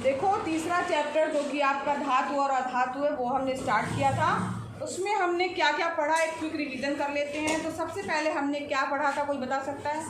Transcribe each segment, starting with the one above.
देखो तीसरा चैप्टर जो कि आपका धातु और अधातु है वो हमने स्टार्ट किया था। उसमें हमने क्या क्या पढ़ा, एक क्विक रिवीजन कर लेते हैं। तो सबसे पहले हमने क्या पढ़ा था, कोई बता सकता है?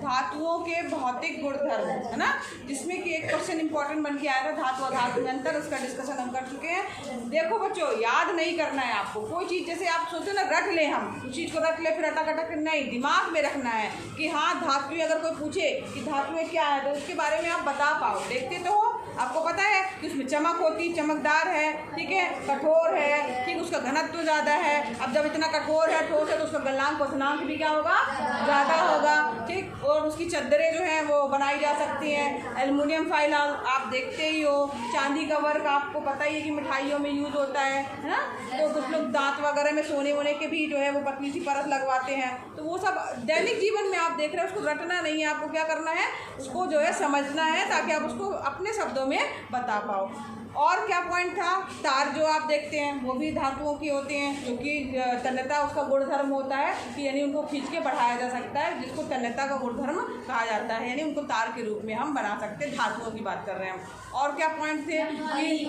धातुओं के भौतिक गुणधर्म, है ना, जिसमें कि एक क्वेश्चन इंपॉर्टेंट बन के आया था धातु और धातु में अंतर, उसका डिस्कशन हम कर चुके हैं। देखो बच्चों, याद नहीं करना है आपको कोई चीज़, जैसे आप सोचो ना रट लें, हम उस चीज़ को रट ले फिर अटक अटक नहीं, दिमाग में रखना है कि हाँ धातु, अगर कोई पूछे कि धातु में क्या है तो उसके बारे में आप बता पाओ। देखते तो हो, आपको पता है कि उसमें चमक होती, चमकदार है, ठीक है, कठोर है, ठीक, उसका घनत्व ज़्यादा है। अब जब इतना कठोर है, ठोस है, तो उसका गलनांक क्वथनांक भी क्या होगा, ज़्यादा होगा, ठीक। और उसकी चद्दरें जो हैं वो बनाई जा सकती हैं। एल्युमिनियम फाइल आप देखते ही हो, चांदी का वर्क आपको पता ही है कि मिठाइयों में यूज़ होता है ना। तो कुछ लोग दांत वगैरह में सोने वोने के भी जो है वो पतली सी परत लगवाते हैं। तो वो सब दैनिक जीवन में आप देख रहे हैं, उसको रटना नहीं है, आपको क्या करना है, उसको जो है समझना है, ताकि आप उसको अपने शब्दों में बता पाओ। और क्या पॉइंट था, तार जो आप देखते हैं वो भी धातुओं की होती हैं, क्योंकि तन्यता उसका गुणधर्म होता है कि यानी उनको खींच के बढ़ाया जा सकता है, जिसको तन्यता का गुणधर्म कहा जाता है, यानी उनको तार के रूप में हम बना सकते हैं। धातुओं की बात कर रहे हैं हम। और क्या पॉइंट थे कि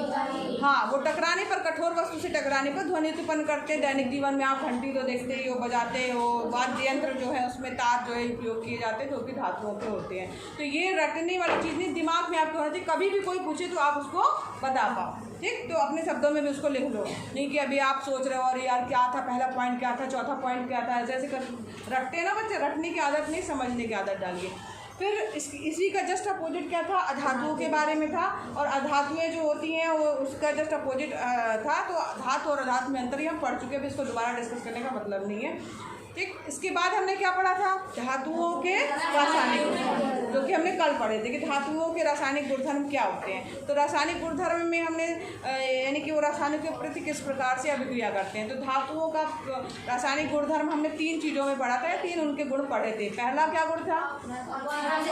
हाँ, वो टकराने पर, कठोर वस्तु से टकराने पर ध्वनि उत्पन्न करते हैं। दैनिक जीवन में आप घंटी तो देखते ही हो, बजाते हो, वाद्य यंत्र जो है उसमें तार जो है उपयोग किए जाते हैं, जो कि धातुओं के होते हैं। तो ये रटने वाली चीज़ नहीं, दिमाग में आपको होना चाहिए, कभी भी कोई पूछे तो आप उसको बता पाओ, ठीक। तो अपने शब्दों में भी उसको लिख लो, नहीं कि अभी आप सोच रहे हो और यार क्या था, पहला पॉइंट क्या था, चौथा पॉइंट क्या था, ऐसे कर रटते हैं ना बच्चे। रटने की आदत नहीं, समझने की आदत डालिए। फिर इसी का जस्ट अपोजिट क्या था, अधातुओं के बारे में था। और अधातुएं जो होती हैं वो उसका जस्ट अपोजिट था। तो धातु और अधातु में अंतर ही हम पढ़ चुके हैं, इसको दोबारा डिस्कस करने का मतलब नहीं है, ठीक। इसके बाद हमने क्या पढ़ा था, धातुओं के रासायनिक गुणधर्म, जो कि हमने कल पढ़े थे कि धातुओं के रासायनिक गुणधर्म क्या होते हैं। तो रासायनिक गुणधर्म में हमने यानी कि वो रासायनिक के प्रति किस प्रकार से अभिक्रिया करते हैं। तो धातुओं का रासायनिक गुणधर्म हमने 3 चीज़ों में पढ़ा था, 3 उनके गुण पढ़े थे। पहला क्या गुण था,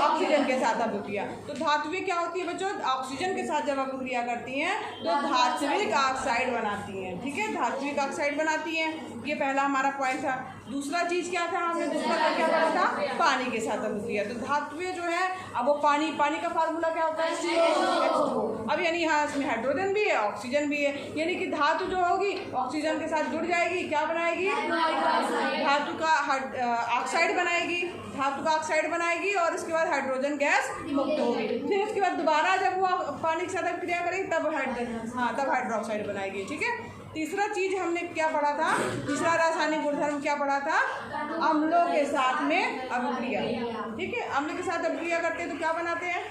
ऑक्सीजन के साथ अभिक्रिया। तो धातुएं क्या होती है बच्चों, ऑक्सीजन के साथ जब अभिक्रिया करती हैं तो धात्विक ऑक्साइड बनाती हैं, ठीक है, धात्विक ऑक्साइड बनाती हैं। ये पहला हमारा पॉइंट था। दूसरा चीज़ क्या था, हमने दूसरा क्या पढ़ा था, पानी के साथ अभिक्रिया। तो धातुएं जो है, अब वो पानी का फार्मूला क्या होता है, CH2। अब यानी यहाँ इसमें हाइड्रोजन भी है, ऑक्सीजन भी है, यानी कि धातु जो होगी ऑक्सीजन के साथ जुड़ जाएगी, क्या बनाएगी, धातु का ऑक्साइड बनाएगी, धातु का ऑक्साइड बनाएगी, और इसके बाद हाइड्रोजन गैस मुक्त होगी। फिर उसके बाद दोबारा जब वो पानी के साथ अभिक्रिया करेगी तब हाइड्रोक्साइड बनाएगी, ठीक है। तीसरा चीज़ हमने क्या पढ़ा था, तीसरा रासायनिक गुणधर्म क्या पढ़ा था, अम्लों के साथ में अभिक्रिया, ठीक है। अम्ल के साथ अभिक्रिया करते हैं तो क्या बनाते हैं,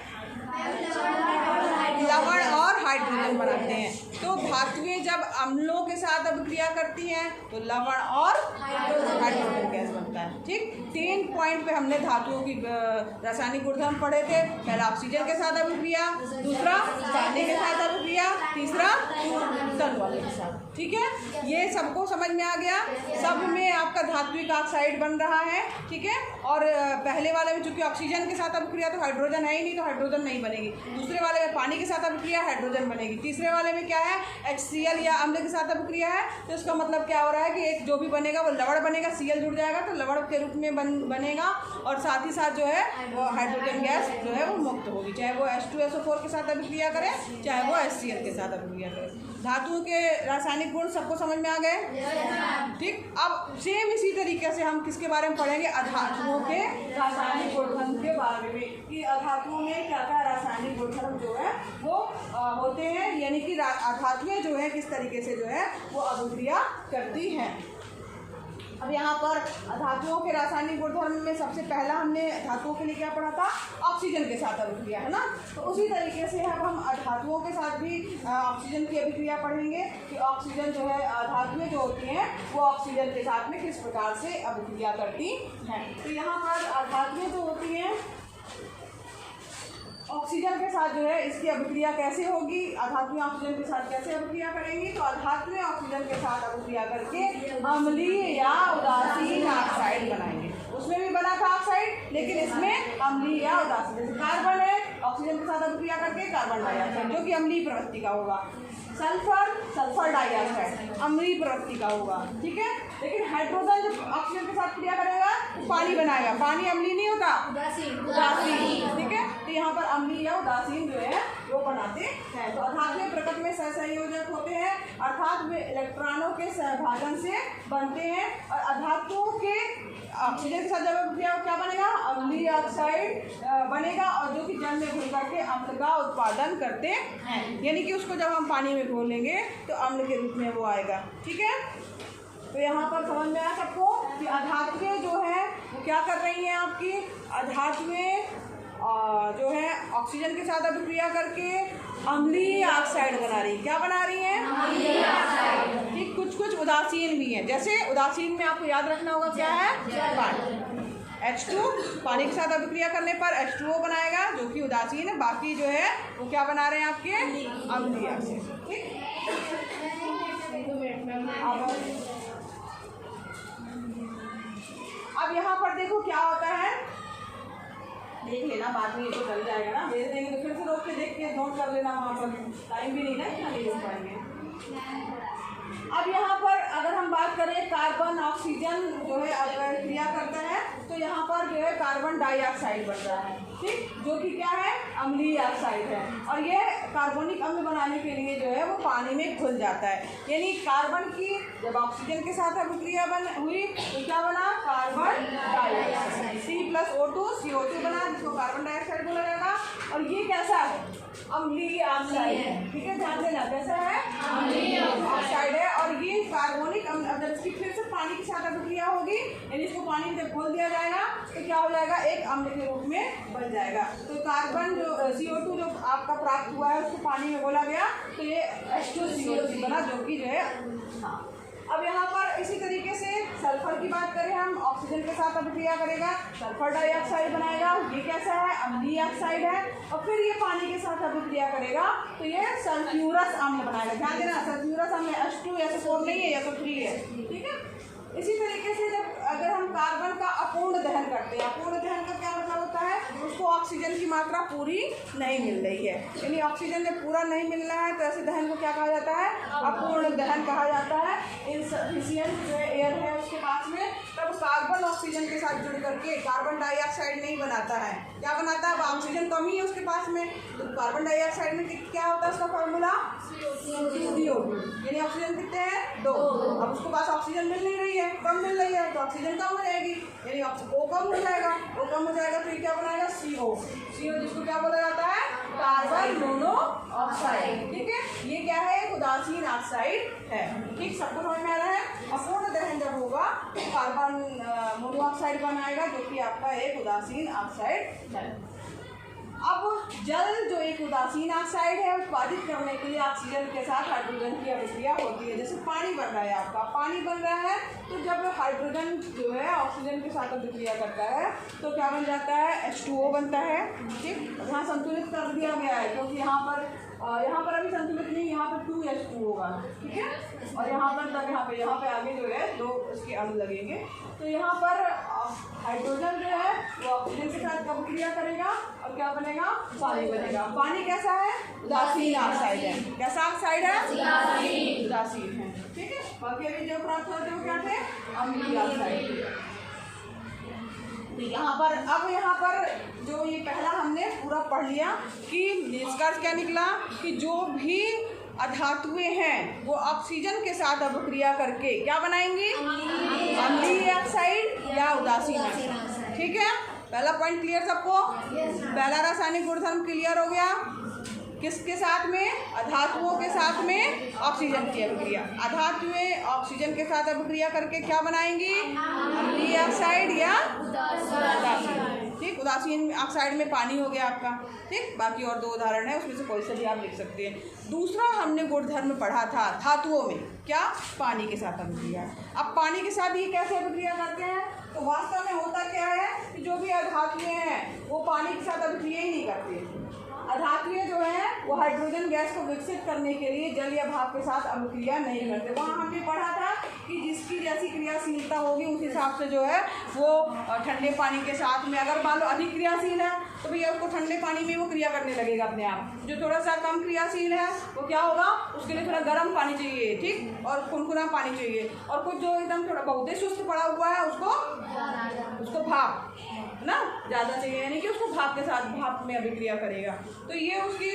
लवण और हाइड्रोजन बनाते हैं। तो धातुएं जब अम्लों के साथ अभिक्रिया करती हैं तो लवण और हाइड्रोजन गैस बनता है, ठीक। 3 पॉइंट पे हमने धातुओं की रासायनिक गुणधर्म पढ़े थे। पहला ऑक्सीजन के साथ अभिक्रिया, दूसरा चांदी के साथ अभिक्रिया, तीसरा तन वाले के साथ, ठीक है। ये सबको समझ में आ गया। सब में आपका धात्विक ऑक्साइड बन रहा है, ठीक है। और पहले वाले में चूंकि ऑक्सीजन के साथ अभिक्रिया तो हाइड्रोजन है ही नहीं, तो हाइड्रोजन नहीं बनेगी। दूसरे वाले में पानी के साथ अभिक्रिया, हाइड्रोजन बनेगी। तीसरे वाले में क्या है, HCl या अम्ल के साथ अभिक्रिया है, तो इसका मतलब क्या हो रहा है कि एक जो भी बनेगा वो लवण बनेगा, Cl जुड़ जाएगा तो लवण के रूप में बनेगा, और साथ ही साथ जो है वो हाइड्रोजन गैस जो है वो मुक्त होगी, चाहे वो H2SO4 के साथ अभिक्रिया करे, चाहे वो HCl के साथ अभिक्रिया करे। धातुओं के रासायनिक गुण सबको समझ में आ गए, ठीक। अब सेम इसी तरीके से हम किसके बारे में पढ़ेंगे, अधातुओं के रासायनिक गुणधर्म के बारे में, कि अधातुओं में क्या क्या रासायनिक गुणधर्म जो है वो होते हैं, यानी कि अधातुएं जो है किस तरीके से जो है वो अभिक्रिया करती हैं। अब यहाँ पर धातुओं के रासायनिक गुणधर्म में सबसे पहला हमने धातुओं के लिए क्या पढ़ा था, ऑक्सीजन के साथ अभिक्रिया, है ना। तो उसी तरीके से अब हम धातुओं के साथ भी ऑक्सीजन की अभिक्रिया पढ़ेंगे कि ऑक्सीजन जो है, धातुएं जो होती हैं वो ऑक्सीजन के साथ में किस प्रकार से अभिक्रिया करती हैं। तो यहाँ पर धातुएं जो होती हैं ऑक्सीजन के साथ जो है इसकी अभिक्रिया कैसे होगी, अधातुएं ऑक्सीजन के साथ कैसे अभिक्रिया करेंगी। तो अधातुएं ऑक्सीजन के साथ अभिक्रिया करके अम्लीय या उदासीन ऑक्साइड बनाएंगे। उसमें भी बना था ऑक्साइड, लेकिन इसमें अम्लीय या उदासीन, जैसे कार्बन है ऑक्सीजन के साथ अभिक्रिया करके कार्बन डाइऑक्साइड जो कि अम्लीय प्रवृत्ति का होगा, सल्फर डाइऑक्साइड अम्लीय प्रवृत्ति का होगा, ठीक है। लेकिन हाइड्रोजन जब ऑक्सीजन के साथ क्रिया करेगा तो पानी बनाएगा। पानी अम्लीय नहीं होता, उदासीन। ठीक है, तो यहाँ पर अम्लीय या उदासीन जो है वो बनाते हैं। तो अधात्वीय प्रकृति में सहसंयोजक होते हैं, अर्थात वे इलेक्ट्रॉनों के सहभाजन से बनते हैं। और अधातुओं के ऑक्सीजन के साथ जब क्या बनेगा, अम्लीय ऑक्साइड बनेगा, और जो कि जल में घुल करके अम्ल का उत्पादन करते हैं। यानी कि उसको जब हम पानी में घोलेंगे तो अम्ल के रूप में वो आएगा। ठीक है, तो यहाँ पर समझ में आया सबको कि अधातुएं जो है वो क्या कर रही हैं, आपकी अधातुएं जो है ऑक्सीजन के साथ अभिक्रिया करके अम्लीय ऑक्साइड बना रही है। क्या बना रही हैं? ठीक, कुछ उदासीन भी हैं। जैसे उदासीन में आपको याद रखना होगा क्या है, पानी। H2 पानी के साथ अभिक्रिया करने पर H2O बनाएगा जो कि उदासीन है। बाकी जो है वो क्या बना रहे हैं आपके, अम्लीय ऑक्साइड। ठीक, अब यहाँ पर देखो क्या होता है, देख लेना, बाद में ये तो चल जाएगा ना, भेज देंगे तो फिर से रोक के देख के नोट कर लेना, वहाँ पर टाइम भी नहीं ना, इतना नहीं रोक पाएंगे। अब यहाँ पर अगर हम बात करें कार्बन ऑक्सीजन जो है अगर क्रिया करता है तो यहाँ पर जो है कार्बन डाइऑक्साइड बन रहा है। ठीक, जो कि क्या है, अम्लीय ऑक्साइड है। और ये कार्बनिक अम्ल बनाने के लिए जो है वो पानी में घुल जाता है। यानी कार्बन की जब ऑक्सीजन के साथ अभिक्रिया हुई तो क्या बना, कार्बन डाइऑक्साइड, C+O2 CO2 बना, जिसको कार्बन डाइऑक्साइड बोला जाएगा। और ये कैसा है, अम्लीय ऑक्साइड है। ठीक है, ध्यान देना, कैसा है, अम्लीय ऑक्साइड है। और ये कार्बनिक अम्ल, जब इसकी फिर से पानी के साथ अभिक्रिया होगी, यानी इसको पानी में जब घोल दिया जाएगा तो क्या हो जाएगा, एक अम्ल के रूप में बन जाएगा। तो कार्बन जो CO2 जो आपका प्राप्त हुआ है उसको पानी में घोला गया तो ये H2CO3 बना, जो कि जो है। हाँ, अब यहाँ पर इसी तरीके से सल्फर की बात करें हम, ऑक्सीजन के साथ अभिक्रिया करेगा, सल्फर डाइऑक्साइड बनाएगा। ये कैसा है, अम्लीय ऑक्साइड है। और फिर ये पानी के साथ अभिक्रिया करेगा तो ये सल्फ्यूरस अम्ल बनाएगा। ध्यान देना, सल्फ्यूरस अम्ल H2 या 4 नहीं है, या 3 है। ठीक है, इसी तरीके से जब अगर हम कार्बन का अपूर्ण दहन करते हैं, अपूर्ण दहन का क्या मतलब होता है, उसको ऑक्सीजन की मात्रा पूरी नहीं मिल रही है, यानी ऑक्सीजन जब पूरा नहीं मिल रहा है तो ऐसे दहन को क्या कहा जाता है, अपूर्ण दहन कहा जाता है। इनसफिशिएंट जो एयर है उसके पास में, तब कार्बन ऑक्सीजन के साथ जुड़ करके कार्बन डाइऑक्साइड नहीं बनाता है। क्या बनाता है, अब ऑक्सीजन कम ही है उसके पास में, तो कार्बन डाइऑक्साइड में क्या होता है, उसका फॉर्मूला CO2, यानी ऑक्सीजन कितने हैं, 2। अब उसके पास ऑक्सीजन मिल नहीं रही है, कम मिल रही है, तो ऑक्सीजन कम हो जाएगी, यानी O कम हो जाएगा। O कम हो जाएगा तो ये क्या बनाएगा, CO, जिसको क्या बोला जाता है, कार्बन मोनोऑक्साइड। ठीक है, ये क्या है, एक उदासीन ऑक्साइड है। ठीक, सबको समझ में आ रहा है। अपूर्ण दहन जब होगा तो कार्बन मोनोऑक्साइड बनाएगा, जो कि आपका एक उदासीन ऑक्साइड है। अब जल जो एक उदासीन ऑक्साइड है, उत्पादित करने के लिए ऑक्सीजन के साथ हाइड्रोजन की अभिक्रिया होती है। जैसे पानी बन रहा है, आपका पानी बन रहा है तो जब हाइड्रोजन जो है ऑक्सीजन के साथ अभिक्रिया करता है तो क्या बन जाता है, H2O बनता है। ठीक, यहाँ संतुलित कर दिया गया है क्योंकि यहाँ पर अभी संतुलित नहीं, यहाँ पर 2H2 होगा। ठीक है, और यहाँ पर तब यहाँ पे आगे जो है 2 इसके अणु लगेंगे। तो यहाँ पर हाइड्रोजन जो है वो ऑक्सीजन के साथ अभिक्रिया करेगा और क्या बनेगा, पानी बनेगा। पानी कैसा है, उदासीन ऑक्साइड है। कैसा ऑक्साइड है, उदासीन है। ठीक है, बाकी अभी जो प्राप्त होते हैं वो क्या थे, अम्लीय ऑक्साइड। यहाँ पर जो ये पहला हमने पूरा पढ़ लिया कि निष्कर्ष क्या निकला कि जो भी अधातुएं हैं वो ऑक्सीजन के साथ अभिक्रिया करके क्या बनाएंगी, अम्लीय ऑक्साइड या उदासीन ऑक्साइड। ठीक है, पहला पॉइंट क्लियर सबको, पहला रासायनिक गुणधर्म क्लियर हो गया। किसके साथ में, अधातुओं के साथ में ऑक्सीजन की अभिक्रिया। अधातुएं ऑक्सीजन के साथ अभिक्रिया करके क्या बनाएंगी, अम्लीय ऑक्साइड या उदासीन। ठीक, उदासीन ऑक्साइड में पानी हो गया आपका। ठीक, बाकी और 2 उदाहरण है, उसमें से कोई से भी आप लिख सकते हैं। दूसरा हमने गुणधर्म पढ़ा था धातुओं में, क्या, पानी के साथ अभिक्रिया। अब पानी के साथ ये कैसे अभिक्रिया करते हैं, तो वास्तव में होता क्या है कि जो भी अधातुएं हैं वो पानी के साथ अभिक्रिया ही नहीं करती। अधातुएं जो है वो हाइड्रोजन गैस को विकसित करने के लिए जल या भाप के साथ अभिक्रिया नहीं करते। वहाँ हमने पढ़ा था कि जिसकी जैसी क्रियाशीलता होगी उस हिसाब से जो है वो ठंडे पानी के साथ में, अगर मान लो अधिक क्रियाशील है तो भैया उसको ठंडे पानी में वो क्रिया करने लगेगा अपने आप। जो थोड़ा सा कम क्रियाशील है वो क्या होगा, उसके लिए थोड़ा गर्म पानी चाहिए, ठीक, और कुनकुना पानी चाहिए। और कुछ जो एकदम थोड़ा बहुत ही सुस्त पड़ा हुआ है उसको भाप ना ज़्यादा चाहिए, यानी कि उसको भाप के साथ भाप में अभिक्रिया करेगा। तो ये उसकी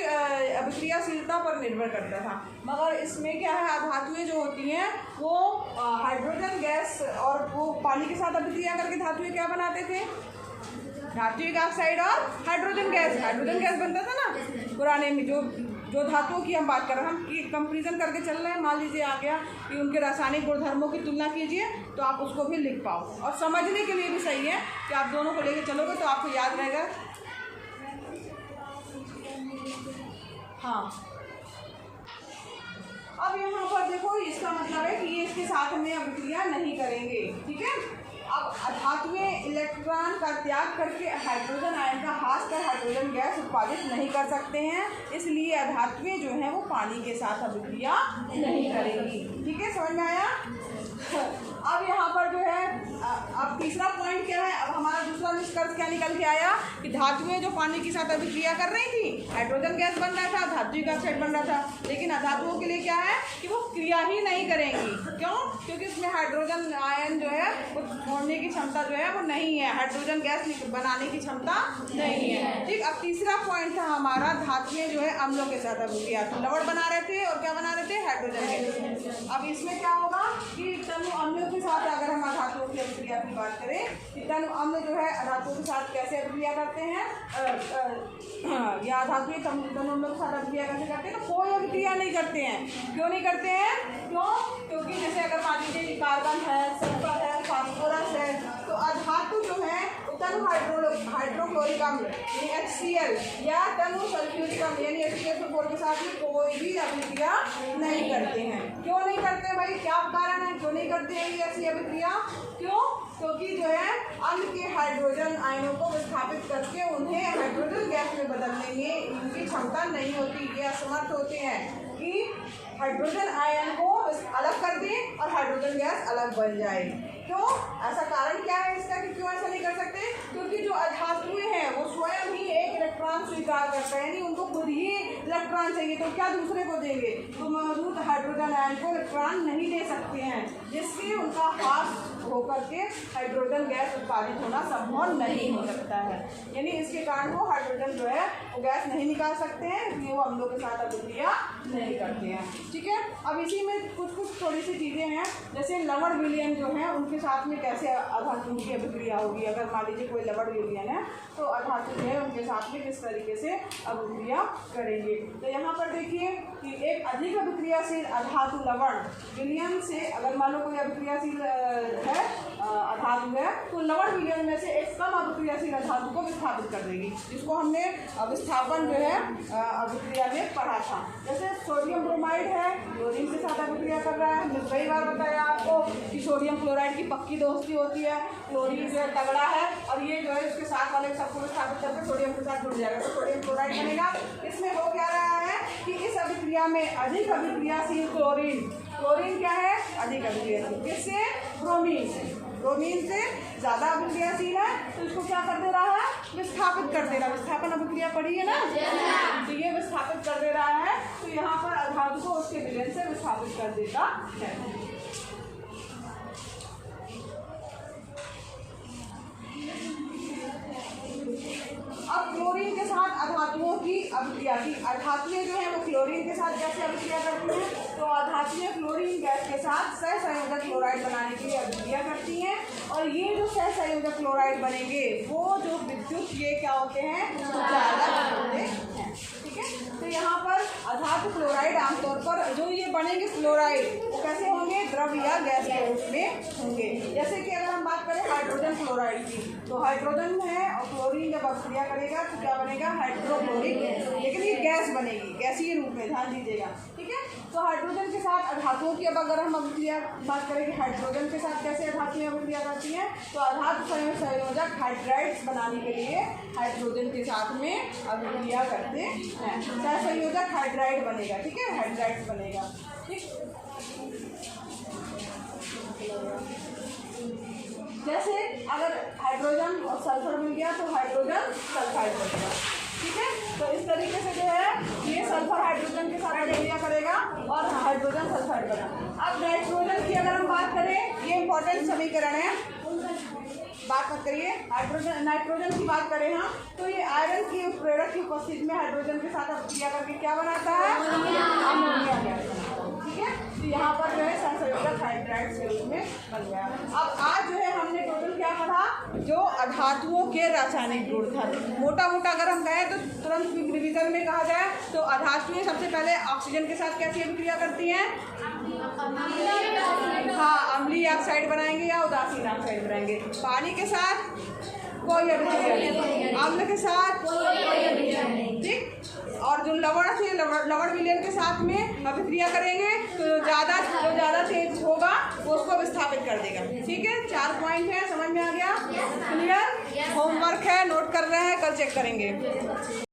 अभिक्रियाशीलता पर निर्भर करता था। मगर इसमें क्या है, धातुएं जो होती हैं वो हाइड्रोजन गैस और वो पानी के साथ अभिक्रिया करके धातुएं क्या बनाते थे, नाइट्रिक ऑक्साइड और हाइड्रोजन गैस बनता था ना पुराने में। जो धातुओं की हम बात कर रहे हैं, हम कंपेरिजन करके चल रहे हैं। मान लीजिए आ गया कि उनके रासायनिक गुणधर्मों की तुलना कीजिए तो आप उसको भी लिख पाओ, और समझने के लिए भी सही है कि आप दोनों को लेके चलोगे तो आपको याद रहेगा। हाँ, अब यहाँ पर देखो, इसका मतलब है कि ये इसके साथ में अभिक्रिया नहीं करेंगे, ठीक है। अब धातुएं इलेक्ट्रॉन का त्याग करके हाइड्रोजन आयन का ह्रास कर हाइड्रोजन गैस उत्पादित नहीं कर सकते हैं, इसलिए धातुएं जो हैं वो पानी के साथ अभिक्रिया नहीं करेंगी, ठीक है, समझ में आया। अब यहाँ पर जो है, अब तीसरा पॉइंट क्या है, अब हमारा दूसरा निष्कर्ष क्या निकल के आया कि धातुएं जो पानी के साथ अभिक्रिया कर रही थी, हाइड्रोजन गैस बन रहा था, धात्विक ऑक्साइड बन रहा था, लेकिन अधातुओं के लिए क्या है कि वो क्रिया ही नहीं करेंगी। क्यों? क्योंकि उसमें हाइड्रोजन आयन जो है वो छोड़ने की क्षमता जो है वो नहीं है, हाइड्रोजन गैस बनाने की क्षमता नहीं है, ठीक। अब तीसरा पॉइंट था हमारा, धातुएं जो है अम्लों के साथ अभिक्रिया, लवण बना रहे थे और क्या बना रहे थे, हाइड्रोजन गैस। अब इसमें क्या होगा कि तनु अम्लों के साथ अगर हम अधातुओं की अभिक्रिया की बात करें, कि तनु अम्ल जो है अधातुओं के साथ कैसे अभिक्रिया करते हैं, या धातुएं तनु अम्लों के साथ अभिक्रिया कैसे करते हैं, तो कोई अभिक्रिया नहीं करते हैं। क्यों नहीं करते हैं? क्योंकि जैसे अगर मान लीजिए कार्बन है, सल्फर है, फास्फोरस है, तो अधातु जो है तनु हाइड्रोक्लोरिक अम्ल यानी HCl या तनु सल्फ्यूरिक अम्ल यानी H2SO4 के साथ में कोई भी अभिक्रिया नहीं करते हैं। क्यों नहीं करते भाई, क्या कारण है, क्यों नहीं करते हैं ये ऐसी अभिक्रिया? क्यों? क्योंकि जो है अम्ल के हाइड्रोजन आयनों को विस्थापित करके उन्हें हाइड्रोजन गैस में बदलने में इनकी क्षमता नहीं होती, ये असमर्थ होते हैं कि हाइड्रोजन आयन को अलग कर दें और हाइड्रोजन गैस अलग बन जाए। क्यों? ऐसा कारण क्या है इसका कि क्यों ऐसा नहीं कर सकते? क्योंकि जो अधातुएं हैं वो स्वयं ही एक इलेक्ट्रॉन स्वीकार करते हैं, यानी उनको खुद ही इलेक्ट्रॉन चाहिए, तो क्या दूसरे को देंगे? तो मौजूद हाइड्रोजन आयन को इलेक्ट्रॉन नहीं दे सकते हैं, जिससे उनका ह्रास होकर के हाइड्रोजन गैस उत्पादित होना संभव नहीं हो सकता है। यानी इसके कारण वो हाइड्रोजन जो है वो गैस नहीं निकाल सकते हैं, इसलिए वो अम्लों के साथ अभिक्रिया नहीं करते हैं, ठीक है। अब इसी में कुछ थोड़ी सी चीज़ें हैं, जैसे लवण विलयन जो है उनके साथ में कैसे अधातु की अभिक्रिया होगी। अगर मान लीजिए कोई लवण विलयन है तो अधातु जो है उनके साथ में किस तरीके से अभिक्रिया करेंगे। तो यहाँ पर देखिए कि एक अधिक अभिक्रियाशील अधातु लवण विलयन से, अगर मान लो कोई अभिक्रियाशील है अधातु है, तो लवण विलयन में से एक कम अभिक्रियाशील अधातु को विस्थापित कर देगी, जिसको हमने विस्थापन जो है अभिक्रिया में पढ़ा था। जैसे सोडियम ब्रोमाइड है, क्लोरीन के साथ अभिक्रिया कर रहा है। हमने कई बार बताया आपको कि सोडियम क्लोराइड की पक्की दोस्ती होती है, क्लोरीन जो है तगड़ा है और ये जो है उसके साथ वाले सबको विस्थापित करके सोडियम के साथ जुड़ जाएगा, तो सोडियम क्लोराइड बनेगा। इसमें हो क्या रहा है कि इस अभिक्रिया में अधिक अभिक्रियाशील क्लोरीन क्या है, अधिक अभिक्रियाशील किससे, ब्रोमीन से। ब्रोमीन से ज़्यादा अभिक्रियाशील है, तो इसको क्या कर दे रहा है, विस्थापित कर दे रहा है। विस्थापन अभिक्रिया पढ़ी है ना, तो ये विस्थापित कर दे रहा है, तो यहाँ पर अधातु को उसके विलयन से विस्थापित कर देता है। अब क्लोरीन के साथ अधातुओं की अभिक्रिया की, अधातुएं जो है वो क्लोरीन के साथ कैसे अभिक्रिया करती हैं, तो अधातुएं क्लोरीन गैस के साथ सहसंयोजक क्लोराइड बनाने के लिए अभिक्रिया करती हैं, और ये जो सहसंयोजक क्लोराइड बनेंगे वो जो विद्युत ये क्या होते हैं, चालक होते हैं, ठीक है। तो यहाँ पर अधातु क्लोराइड आमतौर पर जो ये बनेंगे क्लोराइड वो कैसे होंगे, द्रव या गैस के रूप में होंगे। जैसे कि अगर हम बात करें हाइड्रोजन क्लोराइड की, तो हाइड्रोजन है और क्लोरीन जब अभिक्रिया करेगा तो क्या बनेगा, हाइड्रोक्लोरिक, लेकिन ये गैस बनेगी, गैसीय रूप में, ध्यान दीजिएगा, ठीक है। तो हाइड्रोजन के साथ अधातुओं की अब अगर हम अभिक्रिया बात करें कि हाइड्रोजन के साथ कैसे अधातुएं अभिक्रिया करती हैं, तो अधातु संयोजक हाइड्राइड्स बनाने के लिए हाइड्रोजन के साथ में अभिक्रिया करते हैं, सहसंयोजक हाइड्राइड बनेगा, ठीक है, हाइड्राइड्स बनेगा, ठीक। जैसे अगर हाइड्रोजन और सल्फर मिल गया तो हाइड्रोजन सल्फाइड बनेगा। ठीक है, तो इस तरीके से जो है ये सल्फर हाइड्रोजन के साथ अभिक्रिया करेगा और हाइड्रोजन सल्फाइड बना। अब नाइट्रोजन की अगर हम बात करें, ये इंपॉर्टेंट समीकरण है, बात मत करिए। हाइड्रोजन नाइट्रोजन की बात करें हम तो ये आयरन की प्रेरक की उपस्थिति में हाइड्रोजन के साथ अभिक्रिया करके क्या बनाता है, अमोनिया गैस बनाता है। ठीक है, तो यहाँ पर जो है सहसंयोजक हाइड्राइड के रूप में बन गया। अब आज जो है हमने टोटल क्या पढ़ा, जो अधातुओं के रासायनिक गुणधर्म। मोटा मोटा अगर हम कहें तो तुरंत रिवीजन में कहा जाए तो अधातुएं सबसे पहले ऑक्सीजन के साथ कैसी अभिक्रिया करती हैं, हाँ, अम्लीय ऑक्साइड बनाएंगे या उदासीन ऑक्साइड बनाएंगे। पानी के साथ कोई अभिक्रिया नहीं, अम्ल के साथ, ठीक, और जो लवण से लवण विलयन के साथ में अभिक्रिया करेंगे तो जो ज़्यादा तेज होगा वो उसको विस्थापित कर देगा। ठीक है, 4 पॉइंट है, समझ में आ गया, क्लियर। होमवर्क है, नोट कर रहे हैं, कल चेक करेंगे।